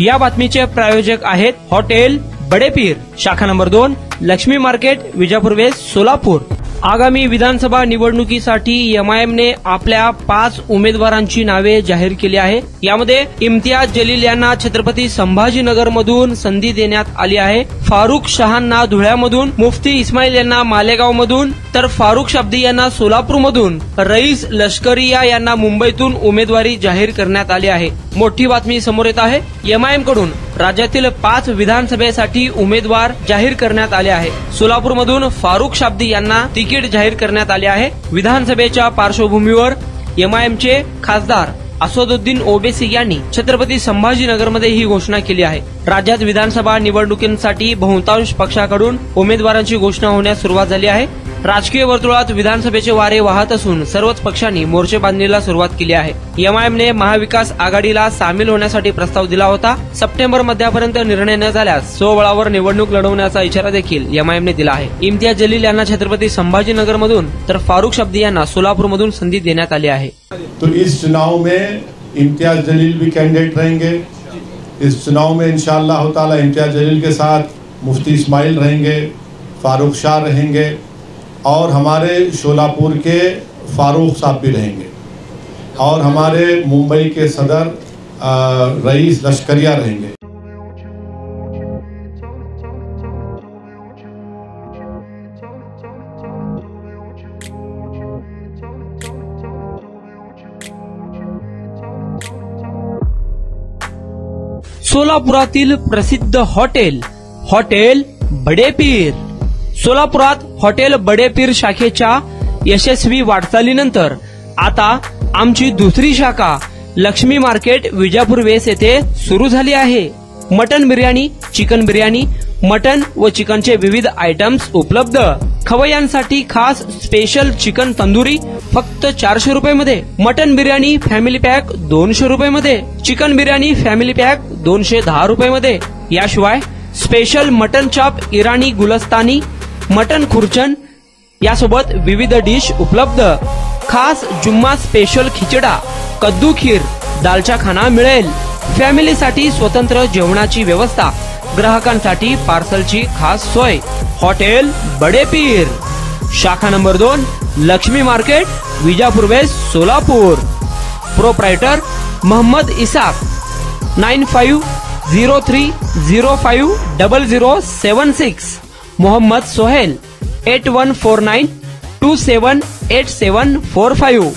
या बातमीचे प्रायोजक आहेत हॉटेल बडेपीर, शाखा number 2, Laxmi market, Vijapur west, Solapur. आगामी विधानसभा निवडणुकीसाठी एमआयएमने आपल्या 5 उमेदवारांची नावे जाहीर केली आहे। यामध्ये इम्तियाज जलील यांना छत्रपती संभाजीनगर मधून संधी देण्यात आली आहे, फारुख शहांना धुळ्यामधून, मुफ्ती इस्माईल यांना मालेगाव मधून, तर फारुख शाब्दी यांना सोलापूर मधून, रईस लष्करिया यांना मुंबईतून उमेदवारी जाहीर करण्यात आली आहे। मोठी बातमी समोर येत आहे, एमआयएम कडून राज्यातील 5 विधानसभेसाठी उमेदवार जाहीर करण्यात आले आहे। सोलापूर मधून फारुख शाब्दी यांना तिकीट जाहीर करण्यात आले आहे। विधानसभेच्या पार्श्वभूमीवर एमआयएमचे खासदार असदुद्दीन ओवेसी यांनी छत्रपती संभाजीनगरमध्ये ही घोषणा केली आहे। राज्यात विधानसभा निवडणुकीसाठी बहुतांश पक्षाकडून उमेदवारांची घोषणा होण्यास सुरुवात झाली आहे। राजकीय वर्तुळात विधानसभेचे वारे वाहत असून सर्वच पक्षांनी मोर्चे बांधणीला सुरुवात केली आहे। एमआयएमने महाविकास आघाडीला सामील होण्यासाठी प्रस्ताव दिला होता। सप्टेंबर मध्यापर्यंत निर्णय न झाल्यास स्वबळावर निवडणूक लढवण्याचा इशारा देखील एमआयएमने दिला आहे। इम्तियाज जलील यांना छत्रपती संभाजीनगर मधून तर फारुख शाब्दी यांना सोलापूर मधून संधी देण्यात आली आहे। तो इस चुनाव में इम्तियाज जलील भी कैंडिडेट रहेंगे। इस चुनाव में इंशाअल्लाह ताला इम्तियाज जलील के साथ मुफ्ती इस्माइल रहेंगे, फारूक शाह रहेंगे और हमारे शोलापुर के फारूक साहब भी रहेंगे और हमारे मुंबई के सदर रईस लश्करिया रहेंगे। सोलापुरातील प्रसिद्ध हॉटेल बडेपीर। सोलापुरात हॉटेल बडेपीर शाखेच्या यशस्वी वाटचालीनंतर आता आमची दुसरी शाखा लक्ष्मी मार्केट, विजापूर वेस्ट येथे सुरू झाली आहे। Mutton biryani, chicken biryani, mutton व चिकनचे विविध आयटम्स उपलब्ध। खवय्यांसाठी खास स्पेशल चिकन तंदुरी फक्त 400 रुपये मध्ये, मटन बिर्याणी फॅमिली पॅक 200 रुपये मध्ये, चिकन बिर्याणी फॅमिली पॅक 210 रुपये मध्ये। याशिवाय स्पेशल मटन चाप, इराणी गुलस्तानी, मटन खुर्चन यासोबत विविध डिश उपलब्ध। खास जुम्मा स्पेशल खिचडा, कद्दू खीर, दालचा खाना मिळेल। फॅमिलीसाठी स्वतंत्र जेवणाची व्यवस्था, ग्राहकांसाठी पार्सलची खास सोय। हॉटेल बडेपीर, शाखा number 2, Laxmi market, Vijapur west, Solapur. Proprietor Mohammad Isaq, 9503050076। Mohammad Sohail, 8149278745।